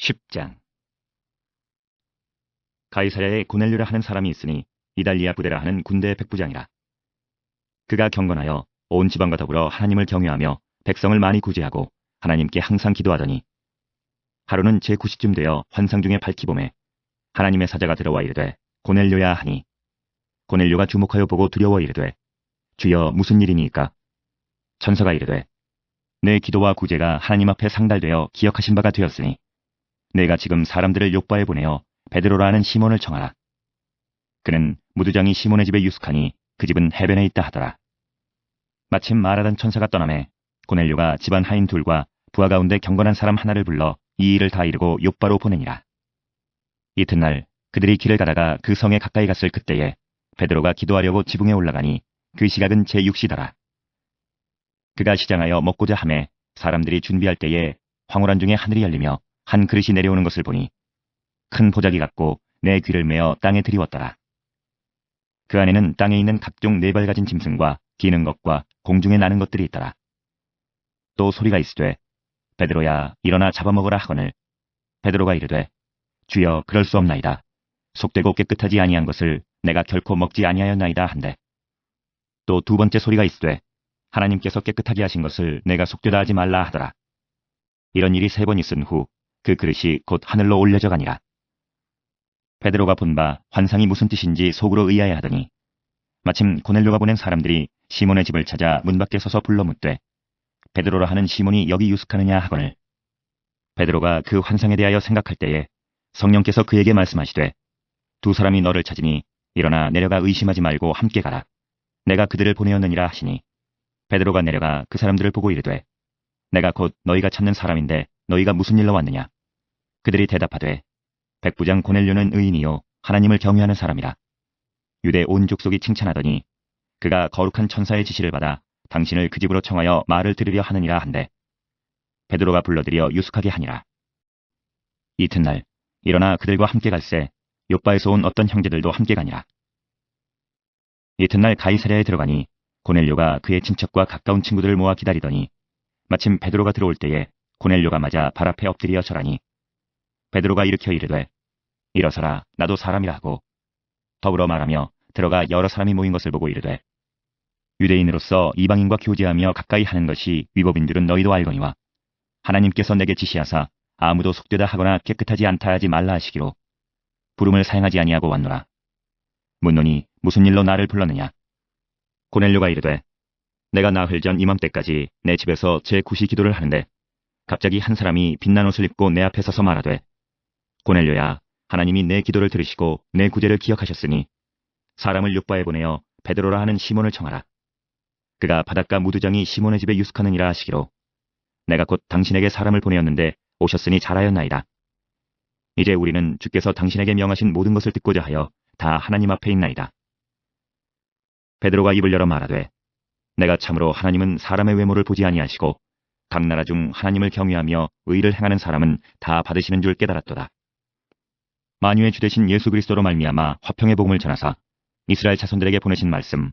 10장. 가이사랴에 고넬료라 하는 사람이 있으니 이달리아 부대라 하는 군대의 백부장이라. 그가 경건하여 온 지방과 더불어 하나님을 경외하며 백성을 많이 구제하고 하나님께 항상 기도하더니, 하루는 제9시쯤 되어 환상 중에 밝히 보매 하나님의 사자가 들어와 이르되, 고넬료야 하니, 고넬료가 주목하여 보고 두려워 이르되, 주여 무슨 일이니까? 천사가 이르되, 내 기도와 구제가 하나님 앞에 상달되어 기억하신 바가 되었으니 내가 지금 사람들을 요바에 보내어 베드로라 하는 시몬을 청하라. 그는 무두장이 시몬의 집에 유숙하니 그 집은 해변에 있다 하더라. 마침 말하던 천사가 떠나매 고넬료가 집안 하인 둘과 부하 가운데 경건한 사람 하나를 불러 이 일을 다 이루고 요바로 보내니라. 이튿날 그들이 길을 가다가 그 성에 가까이 갔을 그때에 베드로가 기도하려고 지붕에 올라가니 그 시각은 제6시더라. 그가 시장하여 먹고자 하매 사람들이 준비할 때에 황홀한 중에 하늘이 열리며 한 그릇이 내려오는 것을 보니 큰 보자기 같고 내 귀를 메어 땅에 들이웠더라. 그 안에는 땅에 있는 각종 네 발 가진 짐승과 기는 것과 공중에 나는 것들이 있더라. 또 소리가 있으되, 베드로야 일어나 잡아먹으라 하거늘 베드로가 이르되, 주여 그럴 수 없나이다. 속되고 깨끗하지 아니한 것을 내가 결코 먹지 아니하였나이다 한데, 또 두 번째 소리가 있으되, 하나님께서 깨끗하게 하신 것을 내가 속되다 하지 말라 하더라. 이런 일이 3번 있은 후 그 그릇이 곧 하늘로 올려져 가니라. 베드로가 본 바 환상이 무슨 뜻인지 속으로 의아해하더니 마침 고넬료가 보낸 사람들이 시몬의 집을 찾아 문 밖에 서서 불러 묻되, 베드로라 하는 시몬이 여기 유숙하느냐 하거늘 베드로가 그 환상에 대하여 생각할 때에 성령께서 그에게 말씀하시되, 두 사람이 너를 찾으니 일어나 내려가 의심하지 말고 함께 가라. 내가 그들을 보내었느니라 하시니 베드로가 내려가 그 사람들을 보고 이르되, 내가 곧 너희가 찾는 사람인데 너희가 무슨 일로 왔느냐? 그들이 대답하되, 백부장 고넬료는 의인이요 하나님을 경외하는 사람이라. 유대 온 족속이 칭찬하더니 그가 거룩한 천사의 지시를 받아 당신을 그 집으로 청하여 말을 들으려 하느니라 한데, 베드로가 불러들여 유숙하게 하니라. 이튿날 일어나 그들과 함께 갈새 요바에서 온 어떤 형제들도 함께 가니라. 이튿날 가이사랴에 들어가니 고넬료가 그의 친척과 가까운 친구들을 모아 기다리더니 마침 베드로가 들어올 때에 고넬료가 맞아 발 앞에 엎드려 절하니 베드로가 일으켜 이르되, 일어서라, 나도 사람이라 하고 더불어 말하며 들어가 여러 사람이 모인 것을 보고 이르되, 유대인으로서 이방인과 교제하며 가까이 하는 것이 위법인 줄은 너희도 알거니와 하나님께서 내게 지시하사 아무도 속되다 하거나 깨끗하지 않다 하지 말라 하시기로 부름을 사용하지 아니하고 왔노라. 묻노니 무슨 일로 나를 불렀느냐? 고넬료가 이르되, 내가 나흘 전 이맘때까지 내 집에서 제9시 기도를 하는데 갑자기 한 사람이 빛난 옷을 입고 내 앞에 서서 말하되, 고넬료야, 하나님이 내 기도를 들으시고 내 구제를 기억하셨으니 사람을 요바에 보내어 베드로라 하는 시몬을 청하라. 그가 바닷가 무두장이 시몬의 집에 유숙하느니라 하시기로 내가 곧 당신에게 사람을 보내었는데 오셨으니 잘하였나이다. 이제 우리는 주께서 당신에게 명하신 모든 것을 듣고자 하여 다 하나님 앞에 있나이다. 베드로가 입을 열어 말하되, 내가 참으로 하나님은 사람의 외모를 보지 아니하시고 각 나라 중 하나님을 경외하며 의를 행하는 사람은 다 받으시는 줄 깨달았도다. 만유의 주 되신 예수 그리스도로 말미암아 화평의 복음을 전하사 이스라엘 자손들에게 보내신 말씀,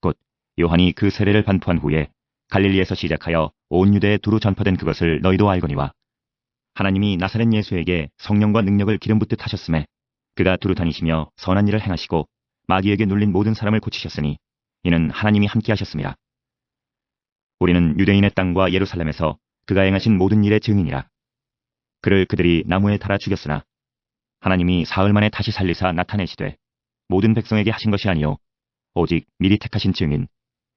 곧 요한이 그 세례를 반포한 후에 갈릴리에서 시작하여 온 유대에 두루 전파된 그것을 너희도 알거니와 하나님이 나사렛 예수에게 성령과 능력을 기름 붓듯 하셨음에 그가 두루 다니시며 선한 일을 행하시고 마귀에게 눌린 모든 사람을 고치셨으니 이는 하나님이 함께 하셨습니다. 우리는 유대인의 땅과 예루살렘에서 그가 행하신 모든 일의 증인이라. 그를 그들이 나무에 달아 죽였으나 하나님이 사흘 만에 다시 살리사 나타내시되 모든 백성에게 하신 것이 아니요 오직 미리 택하신 증인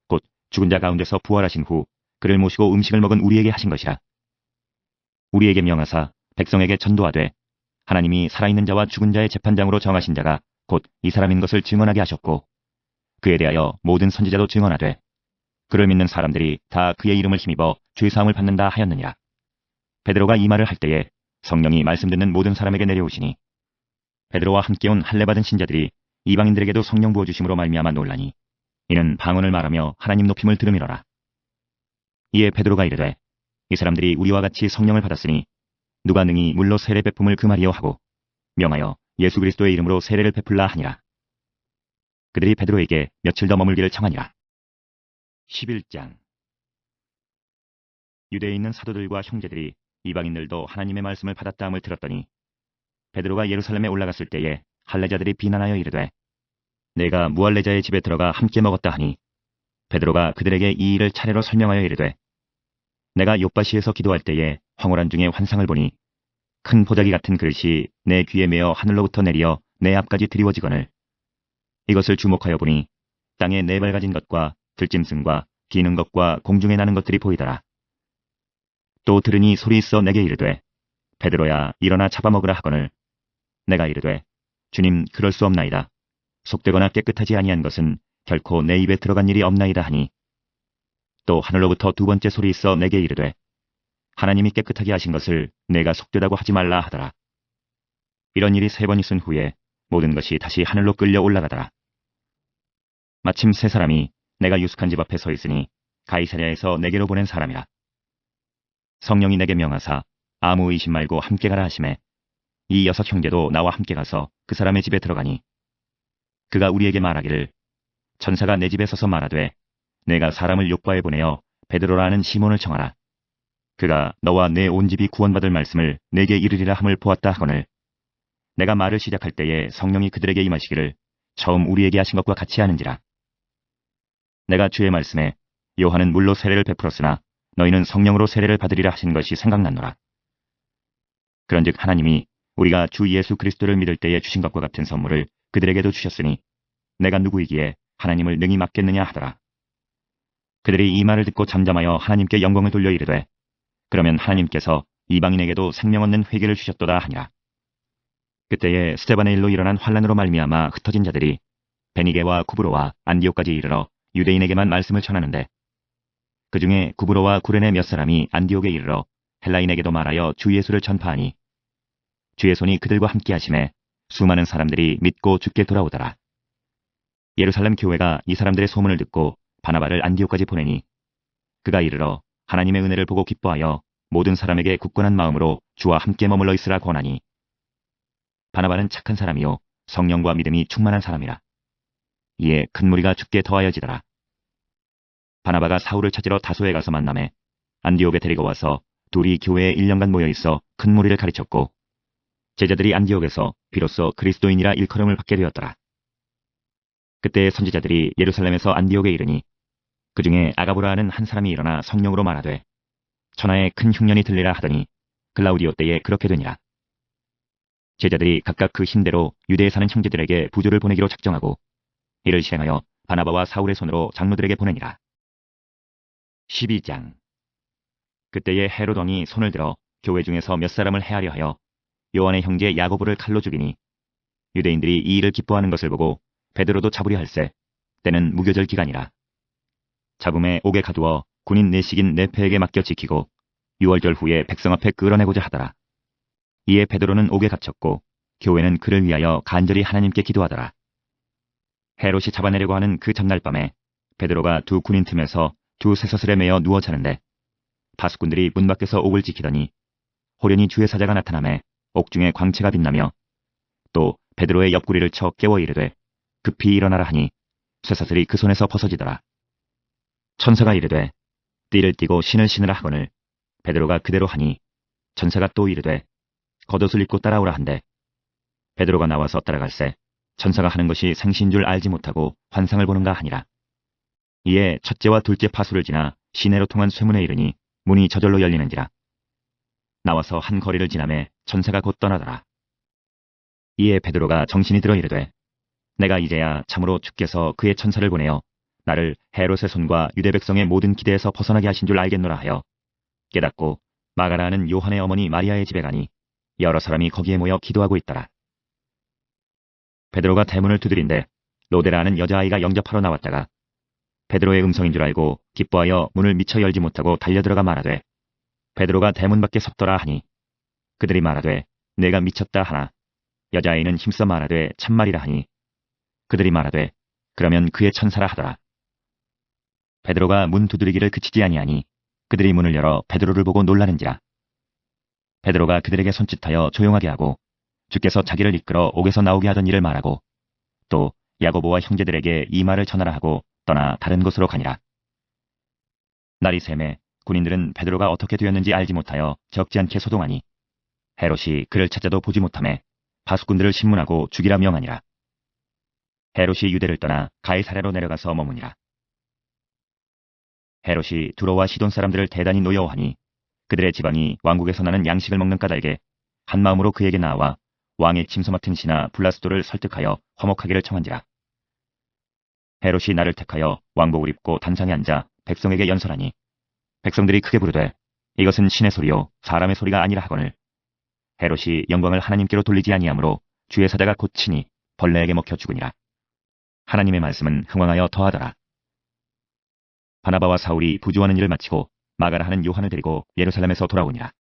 곧 죽은 자 가운데서 부활하신 후 그를 모시고 음식을 먹은 우리에게 하신 것이라. 우리에게 명하사 백성에게 전도하되 하나님이 살아있는 자와 죽은 자의 재판장으로 정하신 자가 곧 이 사람인 것을 증언하게 하셨고 그에 대하여 모든 선지자도 증언하되 그를 믿는 사람들이 다 그의 이름을 힘입어 죄사함을 받는다 하였느니라. 베드로가 이 말을 할 때에 성령이 말씀 듣는 모든 사람에게 내려오시니 베드로와 함께 온 할례받은 신자들이 이방인들에게도 성령 부어주심으로 말미암아 놀라니 이는 방언을 말하며 하나님 높임을 들음이로라. 이에 베드로가 이르되, 이 사람들이 우리와 같이 성령을 받았으니 누가 능히 물로 세례 베품을 금하리요 하고 명하여 예수 그리스도의 이름으로 세례를 베풀라 하니라. 그들이 베드로에게 며칠 더 머물기를 청하니라. 11장. 유대에 있는 사도들과 형제들이 이방인들도 하나님의 말씀을 받았다 함을 들었더니 베드로가 예루살렘에 올라갔을 때에 할례자들이 비난하여 이르되 내가 무할례자의 집에 들어가 함께 먹었다 하니 베드로가 그들에게 이 일을 차례로 설명하여 이르되 내가 욥바시에서 기도할 때에 황홀한 중에 환상을 보니 큰 보자기 같은 그릇이 내 귀에 메어 하늘로부터 내리어 내 앞까지 드리워지거늘 이것을 주목하여 보니 땅에 네 발 가진 것과 들짐승과 기는 것과 공중에 나는 것들이 보이더라. 또 들으니 소리 있어 내게 이르되 베드로야 일어나 잡아먹으라 하거늘 내가 이르되 주님 그럴 수 없나이다. 속되거나 깨끗하지 아니한 것은 결코 내 입에 들어간 일이 없나이다 하니 또 하늘로부터 두 번째 소리 있어 내게 이르되 하나님이 깨끗하게 하신 것을 내가 속되다고 하지 말라 하더라. 이런 일이 세 번 있은 후에 모든 것이 다시 하늘로 끌려 올라가더라. 마침 세 사람이 내가 유숙한 집 앞에 서 있으니 가이사랴에서 내게로 보낸 사람이라. 성령이 내게 명하사 아무 의심 말고 함께 가라 하시매 이 여섯 형제도 나와 함께 가서 그 사람의 집에 들어가니 그가 우리에게 말하기를 천사가 내 집에 서서 말하되 내가 사람을 요바에 보내어 베드로라는 시몬을 청하라. 그가 너와 내 온 집이 구원받을 말씀을 내게 이르리라 함을 보았다 하거늘 내가 말을 시작할 때에 성령이 그들에게 임하시기를 처음 우리에게 하신 것과 같이 하는지라. 내가 주의 말씀에 요한은 물로 세례를 베풀었으나 너희는 성령으로 세례를 받으리라 하신 것이 생각났노라. 그런즉 하나님이 우리가 주 예수 그리스도를 믿을 때에 주신 것과 같은 선물을 그들에게도 주셨으니 내가 누구이기에 하나님을 능히 맡겠느냐 하더라. 그들이 이 말을 듣고 잠잠하여 하나님께 영광을 돌려 이르되 그러면 하나님께서 이방인에게도 생명 얻는 회개를 주셨도다 하니라. 그때에 스데반의 일로 일어난 환란으로 말미암아 흩어진 자들이 베니게와 구브로와 안디옥까지 이르러 유대인에게만 말씀을 전하는데 그 중에 구브로와 구레네 몇 사람이 안디옥에 이르러 헬라인에게도 말하여 주 예수를 전파하니 주의 손이 그들과 함께 하심에 수많은 사람들이 믿고 주께 돌아오더라. 예루살렘 교회가 이 사람들의 소문을 듣고 바나바를 안디옥까지 보내니 그가 이르러 하나님의 은혜를 보고 기뻐하여 모든 사람에게 굳건한 마음으로 주와 함께 머물러 있으라 권하니 바나바는 착한 사람이요 성령과 믿음이 충만한 사람이라. 이에 큰 무리가 주께 더하여지더라. 바나바가 사울을 찾으러 다소에 가서 만남에 안디옥에 데리고 와서 둘이 교회에 1년간 모여 있어 큰 무리를 가르쳤고 제자들이 안디옥에서 비로소 그리스도인이라 일컬음을 받게 되었더라. 그때 선지자들이 예루살렘에서 안디옥에 이르니 그 중에 아가보라 하는 한 사람이 일어나 성령으로 말하되 천하에 큰 흉년이 들리라 하더니 글라우디오 때에 그렇게 되니라. 제자들이 각각 그 힘대로 유대에 사는 형제들에게 부조를 보내기로 작정하고 이를 실행하여 바나바와 사울의 손으로 장로들에게 보내니라. 12장. 그때에 헤롯 왕이 손을 들어 교회 중에서 몇 사람을 해하려 하여 요한의 형제 야고보를 칼로 죽이니 유대인들이 이 일을 기뻐하는 것을 보고 베드로도 잡으려 할세 때는 무교절 기간이라. 잡음에 옥에 가두어 군인 내식인 네페에게 맡겨 지키고 6월절 후에 백성 앞에 끌어내고자 하더라. 이에 베드로는 옥에 갇혔고 교회는 그를 위하여 간절히 하나님께 기도하더라. 헤롯이 잡아내려고 하는 그 전날 밤에 베드로가 두 군인 틈에서 두 쇠사슬에 매어 누워 자는데 파수꾼들이 문 밖에서 옥을 지키더니 호련히 주의 사자가 나타나매 옥중에 광채가 빛나며 또 베드로의 옆구리를 쳐 깨워 이르되 급히 일어나라 하니 쇠사슬이 그 손에서 벗어지더라. 천사가 이르되 띠를 띠고 신을 신으라 하거늘 베드로가 그대로 하니 천사가 또 이르되 겉옷을 입고 따라오라 한대 베드로가 나와서 따라갈새 천사가 하는 것이 생시인 줄 알지 못하고 환상을 보는가 하니라. 이에 첫째와 둘째 파수를 지나 시내로 통한 쇠문에 이르니 문이 저절로 열리는지라. 나와서 한 거리를 지나매 천사가 곧 떠나더라. 이에 베드로가 정신이 들어 이르되 내가 이제야 참으로 주께서 그의 천사를 보내어 나를 헤롯의 손과 유대 백성의 모든 기대에서 벗어나게 하신 줄 알겠노라 하여 깨닫고 마가라 하는 요한의 어머니 마리아의 집에 가니 여러 사람이 거기에 모여 기도하고 있더라. 베드로가 대문을 두드린데 로데라 하는 여자아이가 영접하러 나왔다가 베드로의 음성인 줄 알고 기뻐하여 문을 미처 열지 못하고 달려들어가 말하되 베드로가 대문 밖에 섰더라 하니 그들이 말하되 내가 미쳤다 하나 여자아이는 힘써 말하되 참말이라 하니 그들이 말하되 그러면 그의 천사라 하더라. 베드로가 문 두드리기를 그치지 아니하니 그들이 문을 열어 베드로를 보고 놀라는지라. 베드로가 그들에게 손짓하여 조용하게 하고 주께서 자기를 이끌어 옥에서 나오게 하던 일을 말하고 또 야고보와 형제들에게 이 말을 전하라 하고 떠나 다른 곳으로 가니라. 날이 새매 군인들은 베드로가 어떻게 되었는지 알지 못하여 적지 않게 소동하니 헤롯이 그를 찾아도 보지 못하매 바수꾼들을 신문하고 죽이라 명하니라. 헤롯이 유대를 떠나 가이사랴로 내려가서 머무니라. 헤롯이 두로와 시돈 사람들을 대단히 노여워하니 그들의 지방이 왕국에서 나는 양식을 먹는 까닭에 한마음으로 그에게 나와 왕의 침소 맡은 신하 블라스도를 설득하여 화목하기를 청한지라. 헤롯이 나를 택하여 왕복을 입고 단상에 앉아 백성에게 연설하니 백성들이 크게 부르되 이것은 신의 소리요 사람의 소리가 아니라 하거늘 헤롯이 영광을 하나님께로 돌리지 아니하므로 주의 사자가 곧 치니 벌레에게 먹혀 죽으니라. 하나님의 말씀은 흥왕하여 더하더라. 바나바와 사울이 부주하는 일을 마치고 마가라 하는 요한을 데리고 예루살렘에서 돌아오니라.